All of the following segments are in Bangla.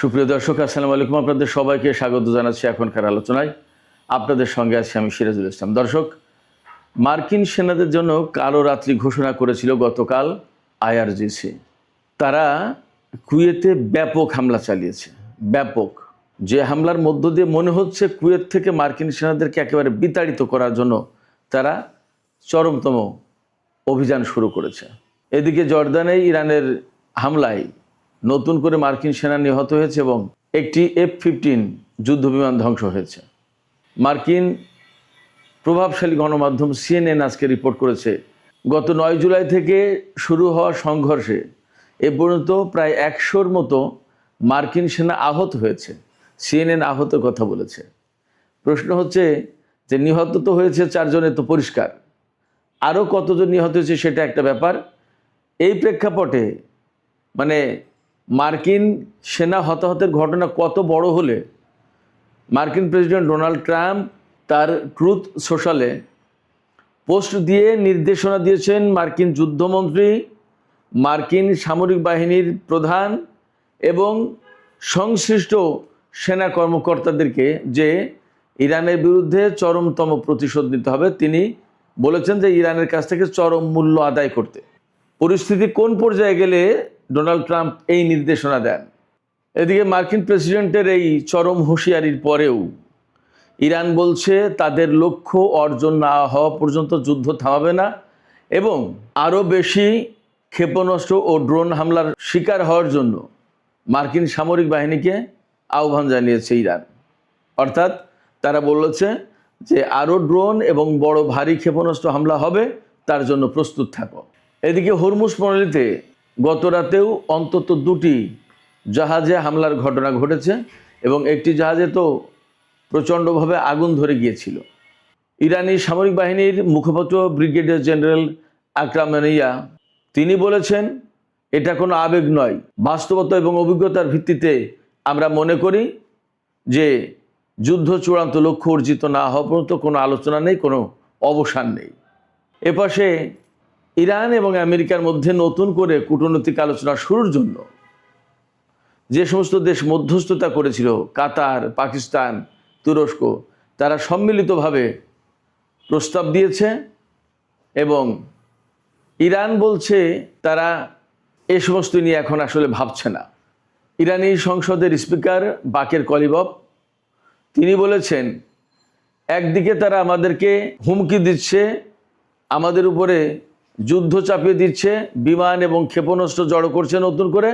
সুপ্রিয় দর্শক, আসসালামু আলাইকুম। আপনাদের সবাইকে স্বাগত জানাচ্ছি এখনকার আলোচনায়। আপনাদের সঙ্গে আছি আমি সিরাজুল ইসলাম। দর্শক, মার্কিন সেনাদের জন্য কালো রাত্রি ঘোষণা করেছিল গতকাল আইআরজিসি। তারা কুয়েতে ব্যাপক হামলা চালিয়েছে। ব্যাপক, যে হামলার মধ্য দিয়ে মনে হচ্ছে কুয়েত থেকে মার্কিন সেনাদেরকে একেবারে বিতাড়িত করার জন্য তারা চরমতম অভিযান শুরু করেছে। এদিকে জর্দানে ইরানের হামলায় নতুন করে মার্কিন সেনা নিহত হয়েছে এবং একটি F-15 যুদ্ধবিমান ধ্বংস হয়েছে। মার্কিন প্রভাবশালী গণমাধ্যম CNN আজকে রিপোর্ট করেছে, গত 9 জুলাই থেকে শুরু হওয়া সংঘর্ষে এ পর্যন্ত প্রায় 100-র মতো মার্কিন সেনা আহত হয়েছে। CNN আহতের কথা বলেছে। প্রশ্ন হচ্ছে যে নিহত তো হয়েছে 4 জনে, তো পরিষ্কার, আরও কতজন নিহত হয়েছে সেটা একটা ব্যাপার। এই প্রেক্ষাপটে মানে মার্কিন সেনা হতাহতের ঘটনা কত বড় হলে মার্কিন প্রেসিডেন্ট ডোনাল্ড ট্রাম্প তার ট্রুথ সোশ্যালে পোস্ট দিয়ে নির্দেশনা দিয়েছেন মার্কিন যুদ্ধমন্ত্রী, মার্কিন সামরিক বাহিনীর প্রধান এবং সংশ্লিষ্ট সেনা কর্মকর্তাদেরকে যে ইরানের বিরুদ্ধে চরমতম প্রতিশোধ নিতে হবে। তিনি বলেছেন যে ইরানের কাছ থেকে চরম মূল্য আদায় করতে। পরিস্থিতি কোন পর্যায়ে গেলে ডোনাল্ড ট্রাম্প এই নির্দেশনা দেন? এদিকে মার্কিন প্রেসিডেন্টের এই চরম হুঁশিয়ারির পরেও ইরান বলছে তাদের লক্ষ্য অর্জন না হওয়া পর্যন্ত যুদ্ধ থামাবে না এবং আরও বেশি ক্ষেপণাস্ত্র ও ড্রোন হামলার শিকার হওয়ার জন্য মার্কিন সামরিক বাহিনীকে আহ্বান জানিয়েছে ইরান। অর্থাৎ তারা বলেছে যে আরও ড্রোন এবং বড় ভারী ক্ষেপণাস্ত্র হামলা হবে, তার জন্য প্রস্তুত থাকো। এদিকে হরমুজ প্রণালীতে গত রাতেও অন্তত 2টি জাহাজে হামলার ঘটনা ঘটেছে এবং একটি জাহাজে তো প্রচণ্ডভাবে আগুন ধরে গিয়েছিল। ইরানি সামরিক বাহিনীর মুখপাত্র ব্রিগেডিয়ার জেনারেল আকরাম মানিয়া তিনি বলেছেন, এটা কোনো আবেগ নয়, বাস্তবতা এবং অভিজ্ঞতার ভিত্তিতে আমরা মনে করি যে যুদ্ধ চূড়ান্ত লক্ষ্য অর্জিত না হওয়া পর্যন্ত কোনো আলোচনা নেই, কোনো অবসান নেই। এপাশে ইরান এবং আমেরিকার মধ্যে নতুন করে কূটনৈতিক আলোচনা শুরুর জন্য যে সমস্ত দেশ মধ্যস্থতা করেছিল, কাতার, পাকিস্তান, তুরস্ক, তারা সম্মিলিতভাবে প্রস্তাব দিয়েছে এবং ইরান বলছে তারা এ সমস্ত নিয়ে এখন আসলে ভাবছে না। ইরানি সংসদের স্পিকার বাকের কলিবফ তিনি বলেছেন, একদিকে তারা আমাদেরকে হুমকি দিচ্ছে, আমাদের উপরে যুদ্ধ চাপিয়ে দিচ্ছে, বিমান এবং ক্ষেপণাস্ত্র জড়ো করছে নতুন করে,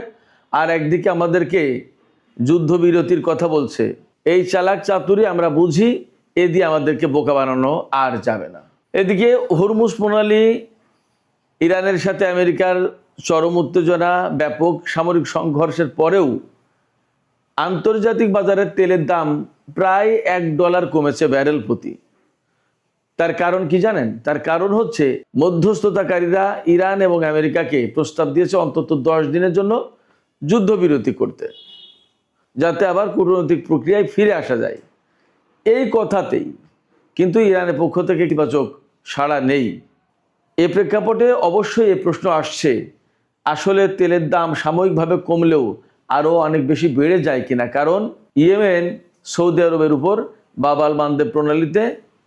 আর একদিকে আমাদেরকে যুদ্ধবিরতির কথা বলছে। এই চালাক চাতুরি আমরা বুঝি, এ দিয়ে আমাদেরকে বোকা বানানো আর যাবে না। এদিকে হরমুজ প্রণালী, ইরানের সাথে আমেরিকার চরম উত্তেজনা, ব্যাপক সামরিক সংঘর্ষের পরেও আন্তর্জাতিক বাজারে তেলের দাম প্রায় $1 কমেছে ব্যারেল প্রতি। তার কারণ কি জানেন? তার কারণ হচ্ছে মধ্যস্থতাকারীরা ইরান এবং আমেরিকাকে প্রস্তাব দিয়েছে অন্তত 10 দিনের জন্য যুদ্ধবিরতি করতে, যাতে আবার কূটনৈতিক প্রক্রিয়ায় ফিরে আসা যায়। এই কথাতেই কিন্তু ইরানের পক্ষ থেকে ইতিবাচক সাড়া নেই। এ প্রেক্ষাপটে অবশ্যই এ প্রশ্ন আসছে, আসলে তেলের দাম সাময়িকভাবে কমলেও আরও অনেক বেশি বেড়ে যায় কিনা। কারণ ইয়েমেন সৌদি আরবের উপর বাব আল মানদেব প্রণালীতে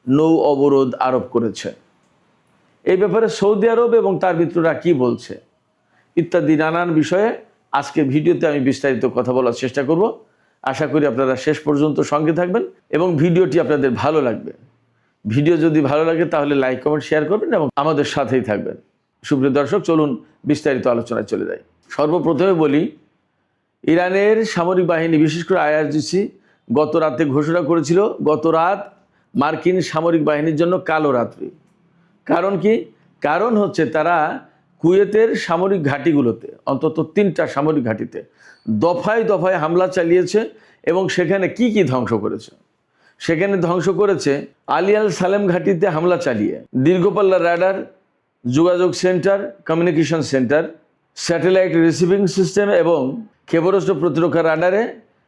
নৌ অবরোধ আরোপ করেছে। এই ব্যাপারে সৌদি আরব এবং তার মিত্ররা কি বলছে ইত্যাদি নানান বিষয়ে আজকে ভিডিওতে আমি বিস্তারিত কথা বলার চেষ্টা করব। আশা করি আপনারা শেষ পর্যন্ত সঙ্গে থাকবেন এবং ভিডিওটি আপনাদের ভালো লাগবে। ভিডিও যদি ভালো লাগে তাহলে লাইক, কমেন্ট, শেয়ার করবেন এবং আমাদের সাথেই থাকবেন। সুপ্রিয় দর্শক, চলুন বিস্তারিত আলোচনায় চলে যাই। সর্বপ্রথমে বলি, ইরানের সামরিক বাহিনী বিশেষ করে আইআরজিসি গত রাতে ঘোষণা করেছিল গত রাত মার্কিন সামরিক বাহিনীর জন্য কালো রাত্রি। কারণ কি? কারণ হচ্ছে তারা কুয়েতের সামরিক ঘাঁটিগুলোতে, অন্তত 3টা সামরিক ঘাঁটিতে দফায় দফায় হামলা চালিয়েছে এবং সেখানে কি কি ধ্বংস করেছে। সেখানে ধ্বংস করেছে আলী আল সালেম ঘাঁটিতে হামলা চালিয়ে দীর্ঘপাল্লা রাডার, যোগাযোগ centre, communication centre, satellite receiving system এবং ক্ষেপণাস্ত্র প্রতিরক্ষা রাডারে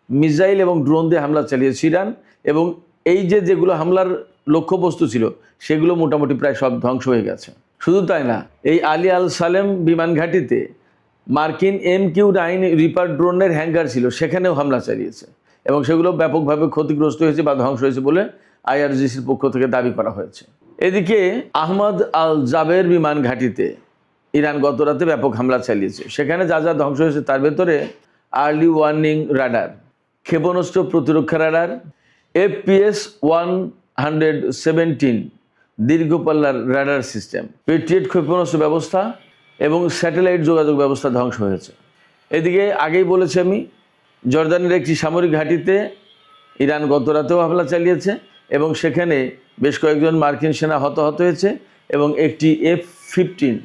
মিসাইল এবং ড্রোন দিয়ে হামলা চালিয়েছে ইরান। এবং এই যেগুলো হামলার লক্ষ্যবস্তু ছিল সেগুলো মোটামুটি প্রায় সব ধ্বংস হয়ে গেছে। শুধু তাই না, এই আলী আল সালেম বিমান ঘাঁটিতে মার্কিন MQ-9 রিপার ড্রোনের হ্যাঙ্গার ছিল, সেখানেও হামলা চালিয়েছে এবং সেগুলো ব্যাপকভাবে ক্ষতিগ্রস্ত হয়েছে বা ধ্বংস হয়েছে বলে IRGCর পক্ষ থেকে দাবি করা হয়েছে। এদিকে আহমদ আল জাবের বিমান ঘাঁটিতে ইরান গত রাতে ব্যাপক হামলা চালিয়েছে। সেখানে যা যা ধ্বংস হয়েছে তার ভেতরে আর্লি ওয়ার্নিং রাডার, ক্ষেপণাস্ত্র প্রতিরক্ষা রাডার, FPS-117 দীর্ঘপাল্লার রাডার সিস্টেম, পেট্রিয়েট ক্ষেপণাস্ত্র ব্যবস্থা এবং স্যাটেলাইট যোগাযোগ ব্যবস্থা ধ্বংস হয়েছে। এদিকে আগেই বলেছি আমি, জর্দানের একটি সামরিক ঘাঁটিতে ইরান গত রাতেও হামলা চালিয়েছে এবং সেখানে বেশ কয়েকজন মার্কিন সেনা হতাহত হয়েছে এবং একটি F-15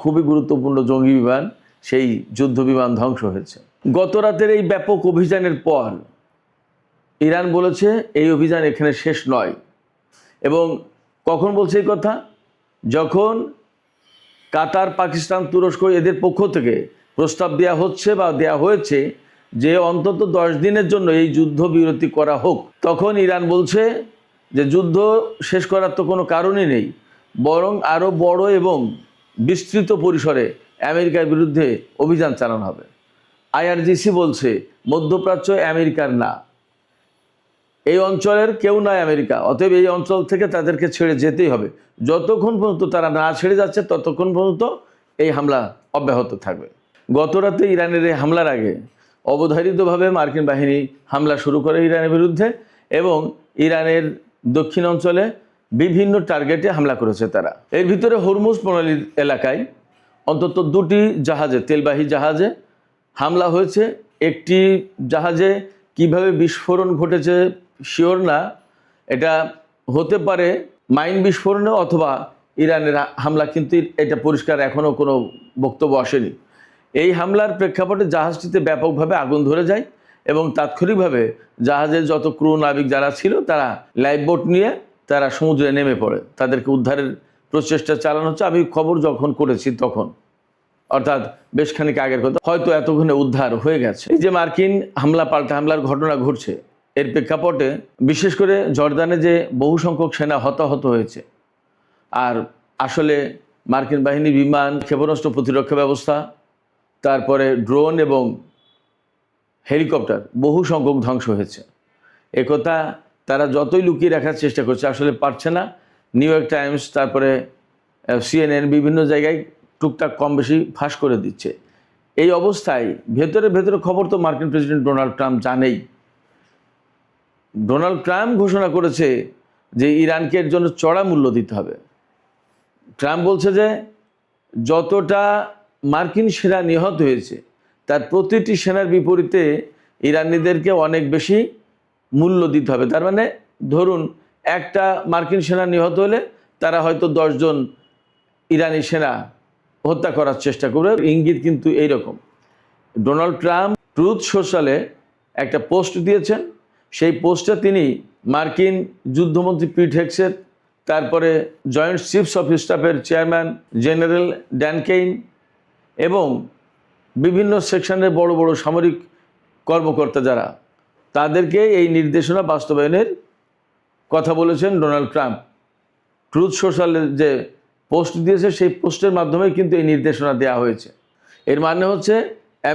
খুবই গুরুত্বপূর্ণ জঙ্গি বিমান, সেই যুদ্ধ বিমান ধ্বংস হয়েছে। গত রাতের এই ব্যাপক অভিযানের পর ইরান বলেছে এই অভিযান এখানে শেষ নয়। এবং কখন বলছে এই কথা? যখন কাতার, পাকিস্তান, তুরস্ক এদের পক্ষ থেকে প্রস্তাব দেওয়া হচ্ছে বা দেওয়া হয়েছে যে অন্তত 10 দিনের জন্য এই যুদ্ধ বিরতি করা হোক, তখন ইরান বলছে যে যুদ্ধ শেষ করার তো কোনো কারণই নেই, বরং আরও বড় এবং বিস্তৃত পরিসরে আমেরিকার বিরুদ্ধে অভিযান চালানো হবে। IRGC বলছে মধ্যপ্রাচ্য আমেরিকার না, এই অঞ্চলের কেউ নয় আমেরিকা, অতএব এই অঞ্চল থেকে তাদেরকে ছেড়ে যেতেই হবে। যতক্ষণ পর্যন্ত তারা না ছেড়ে যাচ্ছে ততক্ষণ পর্যন্ত এই হামলা অব্যাহত থাকবে। গত রাতে ইরানের এই হামলার আগে অবধারিতভাবে মার্কিন বাহিনী হামলা শুরু করে ইরানের বিরুদ্ধে এবং ইরানের দক্ষিণ অঞ্চলে বিভিন্ন টার্গেটে হামলা করেছে তারা। এর ভিতরে হরমুজ প্রণালীর এলাকায় অন্তত 2টি জাহাজে, তেলবাহী জাহাজে হামলা হয়েছে। একটি জাহাজে কিভাবে বিস্ফোরণ ঘটেছে শিওর না, এটা হতে পারে মাইন বিস্ফোরণে অথবা ইরানের হামলা, কিন্তু এটা পরিষ্কার এখনও কোনো বক্তব্য আসেনি। এই হামলার প্রেক্ষাপটে জাহাজটিতে ব্যাপকভাবে আগুন ধরে যায় এবং তাৎক্ষণিকভাবে জাহাজের যত ক্রু নাবিক যারা ছিল তারা লাইফ বোট নিয়ে তারা সমুদ্রে নেমে পড়ে, তাদেরকে উদ্ধারের প্রচেষ্টা চালানো হচ্ছে। আমি খবর যখন করেছি তখন, অর্থাৎ বেশ খানিক আগের কথা, হয়তো এতক্ষণে উদ্ধার হয়ে গেছে। এই যে মার্কিন হামলা পাল্টা হামলার ঘটনা ঘটছে, এর প্রেক্ষাপটে বিশেষ করে জর্দানে যে বহু সংখ্যক সেনা হতাহত হয়েছে, আর আসলে মার্কিন বাহিনী বিমান, ক্ষেপণাস্ত্র প্রতিরক্ষা ব্যবস্থা, তারপরে ড্রোন এবং হেলিকপ্টার বহু সংখ্যক ধ্বংস হয়েছে। একথা তারা যতই লুকিয়ে রাখার চেষ্টা করছে আসলে পারছে না। নিউ ইয়র্ক টাইমস, তারপরে CNN বিভিন্ন জায়গায় টুকটাক কম বেশি ফাঁস করে দিচ্ছে। এই অবস্থায় ভেতরে ভেতরে খবর তো মার্কিন প্রেসিডেন্ট ডোনাল্ড ট্রাম্প জানেই। ডোনাল্ড ট্রাম্প ঘোষণা করেছে যে ইরানকে এর জন্য চড়া মূল্য দিতে হবে। ট্রাম্প বলছে যে যতটা মার্কিন সেনা নিহত হয়েছে তার প্রতিটি সেনার বিপরীতে ইরানিদেরকে অনেক বেশি মূল্য দিতে হবে। তার মানে ধরুন একটা মার্কিন সেনা নিহত হলে তারা হয়তো 10 জন ইরানি সেনা হত্যা করার চেষ্টা করবে। ইঙ্গিত কিন্তু এইরকম। ডোনাল্ড ট্রাম্প ট্রুথ সোশ্যালে একটা পোস্ট দিয়েছেন। সেই পোস্টে তিনি মার্কিন যুদ্ধমন্ত্রী পিট হেগসেট, তারপরে জয়েন্ট চিফস অফ স্টাফের চেয়ারম্যান জেনারেল ড্যান কেইন এবং বিভিন্ন সেকশনের বড় বড় সামরিক কর্মকর্তা যারা, তাদেরকে এই নির্দেশনা বাস্তবায়নের কথা বলেছেন ডোনাল্ড ট্রাম্প। ট্রুথ সোশ্যালের যে পোস্ট দিয়েছে সেই পোস্টের মাধ্যমে কিন্তু এই নির্দেশনা দেওয়া হয়েছে। এর মানে হচ্ছে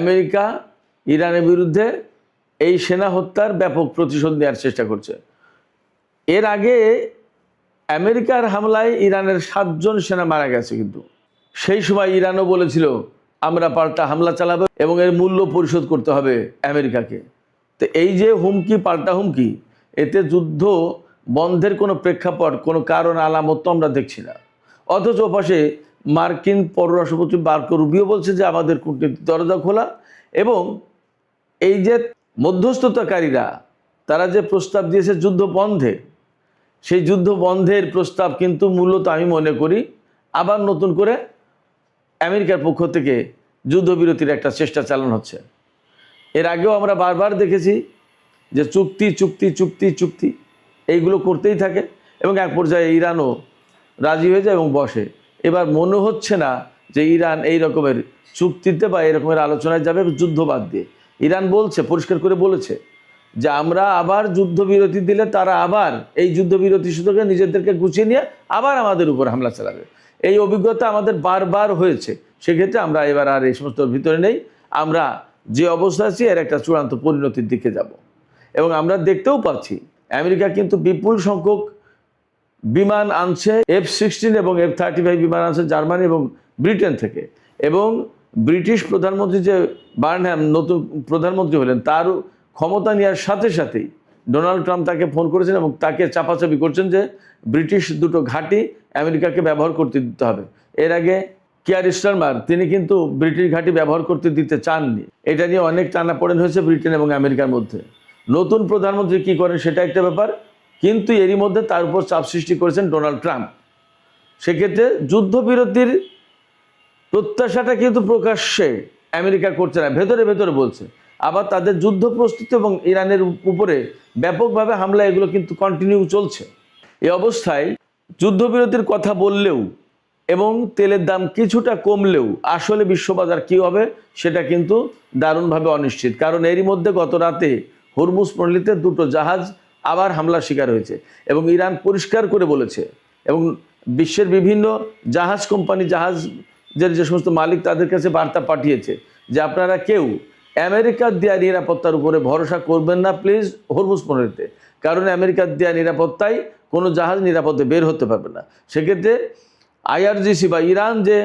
আমেরিকা ইরানের বিরুদ্ধে এই সেনা হত্যার ব্যাপক প্রতিশোধ নেওয়ার চেষ্টা করছে। এর আগে আমেরিকার হামলায় ইরানের 7 জন সেনা মারা গেছে, কিন্তু সেই সময় ইরানও বলেছিল আমরা পাল্টা হামলা চালাবো এবং এর মূল্য পরিশোধ করতে হবে আমেরিকাকে। তো এই যে হুমকি, পাল্টা হুমকি, এতে যুদ্ধ বন্ধের কোনো প্রেক্ষাপট, কোনো কারণ আলামত তো আমরা দেখছি না। অথচ পাশে মার্কিন পররাষ্ট্রমন্ত্রী মার্কো রুবিও বলছে যে আমাদের কূটনীতিক দরজা খোলা, এবং এই যে মধ্যস্থতাকারীরা তারা যে প্রস্তাব দিয়েছে যুদ্ধ বন্ধে, সেই যুদ্ধ বন্ধের প্রস্তাব কিন্তু মূলত আমি মনে করি আবার নতুন করে আমেরিকার পক্ষ থেকে যুদ্ধবিরতির একটা চেষ্টা চালানো হচ্ছে। এর আগেও আমরা বারবার দেখেছি যে চুক্তি চুক্তি চুক্তি চুক্তি এইগুলো করতেই থাকে এবং এক পর্যায়ে ইরানও রাজি হয়ে যায় এবং বসে। এবার মনে হচ্ছে না যে ইরান এই রকমের চুক্তিতে বা এই রকমের আলোচনায় যাবে যুদ্ধ বাদ দিয়ে। ইরান বলছে, পরিষ্কার করে বলেছে যে আমরা আবার যুদ্ধবিরতি দিলে তারা আবার এই যুদ্ধবিরতি সুযোগে নিজেদেরকে গুছিয়ে নিয়ে আবার আমাদের উপর হামলা চালাবে। এই অভিজ্ঞতা আমাদের বারবার হয়েছে, সেক্ষেত্রে আমরা এবার আর এই সমস্ত ভিতরে নেই, আমরা যে অবস্থা আছি এর একটা চূড়ান্ত পরিণতির দিকে যাব। এবং আমরা দেখতেও পাচ্ছি আমেরিকা কিন্তু বিপুল সংখ্যক বিমান আনছে, F-16 এবং F-35 বিমান আনছে জার্মানি এবং ব্রিটেন থেকে। এবং ব্রিটিশ প্রধানমন্ত্রী যে বার্নহ্যাম নতুন প্রধানমন্ত্রী হলেন, তার ক্ষমতা নেওয়ার সাথে সাথেই ডোনাল্ড ট্রাম্প তাকে ফোন করেছেন এবং তাকে চাপাচাপি করছেন যে ব্রিটিশ দুটো ঘাঁটি আমেরিকাকে ব্যবহার করতে দিতে হবে। এর আগে কিয়ার স্টারমার তিনি কিন্তু ব্রিটিশ ঘাঁটি ব্যবহার করতে দিতে চাননি। এটা নিয়ে অনেক টানাপোড়েন হয়েছে ব্রিটেন এবং আমেরিকার মধ্যে। নতুন প্রধানমন্ত্রী কি করেন সেটা একটা ব্যাপার, কিন্তু এরই মধ্যে তার উপর চাপ সৃষ্টি করেছেন ডোনাল্ড ট্রাম্প। সেক্ষেত্রে যুদ্ধবিরতির প্রত্যাশাটা কিন্তু প্রকাশ্যে আমেরিকা করছে না, ভেতরে ভেতরে বলছে। আবার তাদের যুদ্ধ প্রস্তুতি এবং ইরানের উপরে ব্যাপকভাবে হামলা এগুলো কিন্তু কন্টিনিউ চলছে। এই অবস্থায় যুদ্ধবিরতির কথা বললেও এবং তেলের দাম কিছুটা কমলেও আসলে বিশ্ববাজার কী হবে সেটা কিন্তু দারুণভাবে অনিশ্চিত। কারণ এরই মধ্যে গত রাতে হরমুজ প্রণালীতে দুটো জাহাজ আবার হামলার শিকার হয়েছে এবং ইরান পরিষ্কার করে বলেছে এবং বিশ্বের বিভিন্ন জাহাজ কোম্পানি, জাহাজের যে সমস্ত মালিক তাদের কাছে বার্তা পাঠিয়েছে যে আপনারা কেউ আমেরিকার দেওয়া নিরাপত্তার উপরে ভরসা করবেন না প্লিজ হরমুজ প্রণালীতে, কারণ আমেরিকার দেওয়া নিরাপত্তায় কোনো জাহাজ নিরাপদে বের হতে পারবে না। সেক্ষেত্রে IRGC বা ইরান যে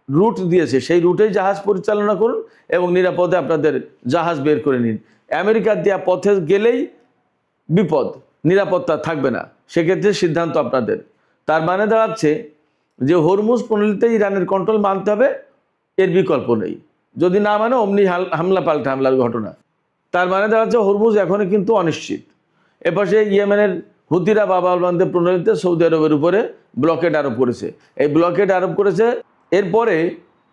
রুট দিয়েছে সেই রুটেই জাহাজ পরিচালনা করুন এবং নিরাপদে আপনাদের জাহাজ বের করে নিন। আমেরিকার দেওয়া পথে গেলেই বিপদ, নিরাপত্তা থাকবে না, সেক্ষেত্রে সিদ্ধান্ত আপনাদের। তার মানে দাঁড়াচ্ছে যে হরমুজ প্রণালীতে ইরানের কন্ট্রোল মানতে হবে, এর বিকল্প নেই। যদি না মানে অমনি হামলা পাল্টা হামলার ঘটনা। তার মানে দাঁড়াচ্ছে হরমুজ এখনও কিন্তু অনিশ্চিত। এপাশে ইয়েমেনের হুতিরা বাব আল মানদেব প্রণালীতে সৌদি আরবের উপরে ব্লকেড আরোপ করেছে। এই ব্লকেড আরোপ করেছে, এরপরে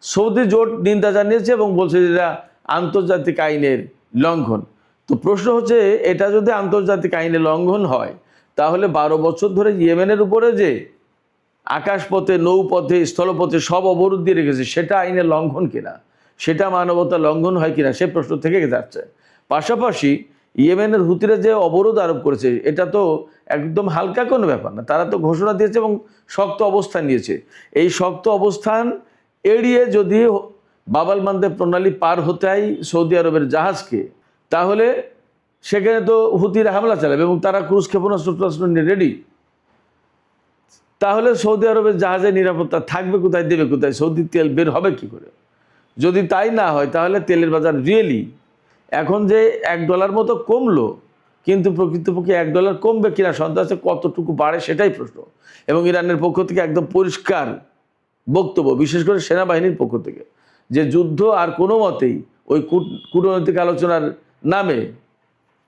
সৌদি জোট নিন্দা জানিয়েছে এবং বলছে যে এটা আন্তর্জাতিক আইনের লঙ্ঘন। তো প্রশ্ন হচ্ছে, এটা যদি আন্তর্জাতিক আইনের লঙ্ঘন হয় তাহলে 12 বছর ধরে ইয়েমেনের উপরে যে আকাশপথে, নৌপথে, স্থলপথে সব অবরোধ দিয়ে রেখেছে সেটা আইনের লঙ্ঘন কিনা, সেটা মানবতার লঙ্ঘন হয় কিনা সে প্রশ্ন থেকে যাচ্ছে। পাশাপাশি ইয়েমেনের হুতিরা যে অবরোধ আরোপ করেছে এটা তো একদম হালকা কোনো ব্যাপার না। তারা তো ঘোষণা দিয়েছে এবং শক্ত অবস্থান নিয়েছে। এই শক্ত অবস্থান এড়িয়ে যদি বাব আল মানদেব প্রণালী পার হতে হয় সৌদি আরবের জাহাজকে, তাহলে সেখানে তো হুতিরা হামলা চালাবে এবং তারা ক্রুজ ক্ষেপণাস্ত্র নিয়ে রেডি। তাহলে সৌদি আরবের জাহাজের নিরাপত্তা থাকবে কোথায়, দেবে কোথায়, সৌদি তেল বের হবে কি করে? যদি তাই না হয় তাহলে তেলের বাজার রিয়েলি এখন যে $1 মতো কমলো, কিন্তু প্রকৃতপক্ষে $1 কমবে কিনা সন্দেহ আছে, কতটুকু বাড়ে সেটাই প্রশ্ন। এবং ইরানের পক্ষ থেকে একদম পরিষ্কার বক্তব্য, বিশেষ করে সেনাবাহিনীর পক্ষ থেকে, যে যুদ্ধ আর কোনো মতেই ওই কূটনৈতিক আলোচনার নামে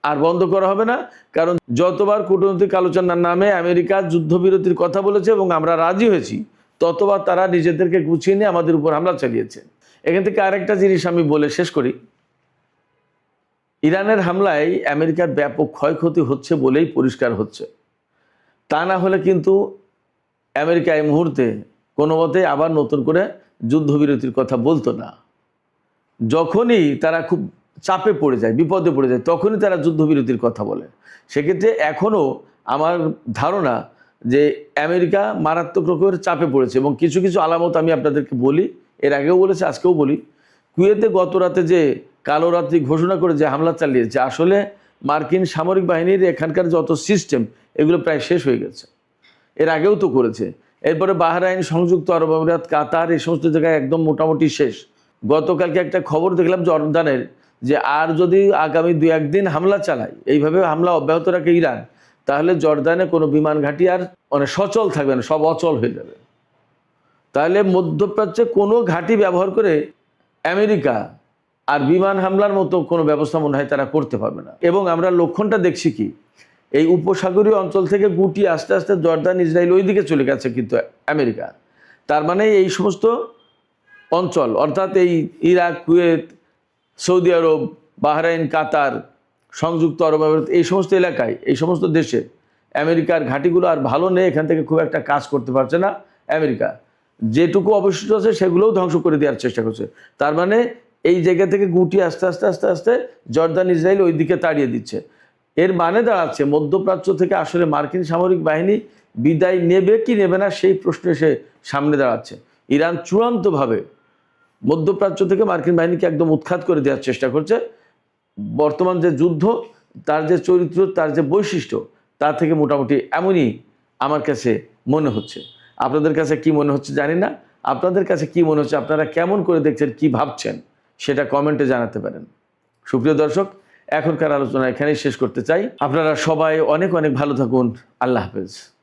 আর বন্ধ করা হবে না। কারণ যতবার কূটনৈতিক আলোচনার নামে আমেরিকা যুদ্ধবিরতির কথা বলেছে এবং আমরা রাজি হয়েছি, ততবার তারা নিজেদেরকে গুছিয়ে নিয়ে আমাদের উপর হামলা চালিয়েছে। এখান থেকে আরেকটা জিনিস আমি বলে শেষ করি, ইরানের হামলায় আমেরিকার ব্যাপক ক্ষয়ক্ষতি হচ্ছে বলেই পরিষ্কার হচ্ছে। তা না হলে কিন্তু আমেরিকা এই মুহূর্তে কোনো মতে আবার নতুন করে যুদ্ধবিরতির কথা বলতো না। যখনই তারা খুব চাপে পড়ে যায়, বিপদে পড়ে যায়, তখনই তারা যুদ্ধবিরতির কথা বলে। সেক্ষেত্রে এখনও আমার ধারণা যে আমেরিকা মারাত্মক রকমের চাপে পড়েছে এবং কিছু কিছু আলামত আমি আপনাদেরকে বলি, এর আগেও বলেছি আজকেও বলি। কুয়েতে গত রাতে যে কালো রাত্রি ঘোষণা করে যে হামলা চালিয়েছে, আসলে মার্কিন সামরিক বাহিনীর এখানকার যত সিস্টেম এগুলো প্রায় শেষ হয়ে গেছে, এর আগেও তো করেছে। এরপরে বাহরাইন, সংযুক্ত আরব আমিরাত, কাতার, এই সমস্ত জায়গায় একদম মোটামুটি শেষ। গতকালকে একটা খবর দেখলাম জর্দানের, যে আর যদি আগামী 2-1 দিন হামলা চালায়, এইভাবে হামলা অব্যাহত রাখে ইরান, তাহলে জর্দানে কোনো বিমান ঘাঁটি আর সচল থাকবে না, সব অচল হয়ে যাবে। তাহলে মধ্যপ্রাচ্যে কোনো ঘাঁটি ব্যবহার করে আমেরিকা আর বিমান হামলার মতো কোনো ব্যবস্থা মনে হয় তারা করতে পারবে না। এবং আমরা লক্ষণটা দেখছি কি, এই উপসাগরীয় অঞ্চল থেকে গুটি আস্তে আস্তে জর্দান, ইসরায়েল ওই দিকে চলে গেছে কিন্তু আমেরিকা। তার মানে এই সমস্ত অঞ্চল অর্থাৎ এই ইরাক, কুয়েত, সৌদি আরব, বাহরাইন, কাতার, সংযুক্ত আরব আমিরাত, এই সমস্ত এলাকায়, এই সমস্ত দেশে আমেরিকার ঘাঁটিগুলো আর ভালো নেই, এখান থেকে খুব একটা কাজ করতে পারছে না আমেরিকা। যেটুকু অবশিষ্ট আছে সেগুলোও ধ্বংস করে দেওয়ার চেষ্টা করছে। তার মানে এই জায়গা থেকে গুটি আস্তে আস্তে আস্তে আস্তে জর্দান, ইসরায়েল ওই দিকে তাড়িয়ে দিচ্ছে। এর মানে দাঁড়াচ্ছে মধ্যপ্রাচ্য থেকে আসলে মার্কিন সামরিক বাহিনী বিদায় নেবে কি নেবে না সেই প্রশ্ন এসে সামনে দাঁড়াচ্ছে। ইরান চূড়ান্তভাবে মধ্যপ্রাচ্য থেকে মার্কিন বাহিনীকে একদম উৎখাত করে দেওয়ার চেষ্টা করছে। বর্তমান যে যুদ্ধ, তার যে চরিত্র, তার যে বৈশিষ্ট্য, তার থেকে মোটামুটি এমনই আমার কাছে মনে হচ্ছে। আপনাদের কাছে কি মনে হচ্ছে জানি না। আপনাদের কাছে কি মনে হচ্ছে, আপনারা কেমন করে দেখছেন, কি ভাবছেন, সেটা কমেন্টে জানাতে পারেন। সুপ্রিয় দর্শক, এখনকার আলোচনা এখানেই শেষ করতে চাই। আপনারা সবাই অনেক অনেক ভালো থাকুন। আল্লাহ হাফেজ।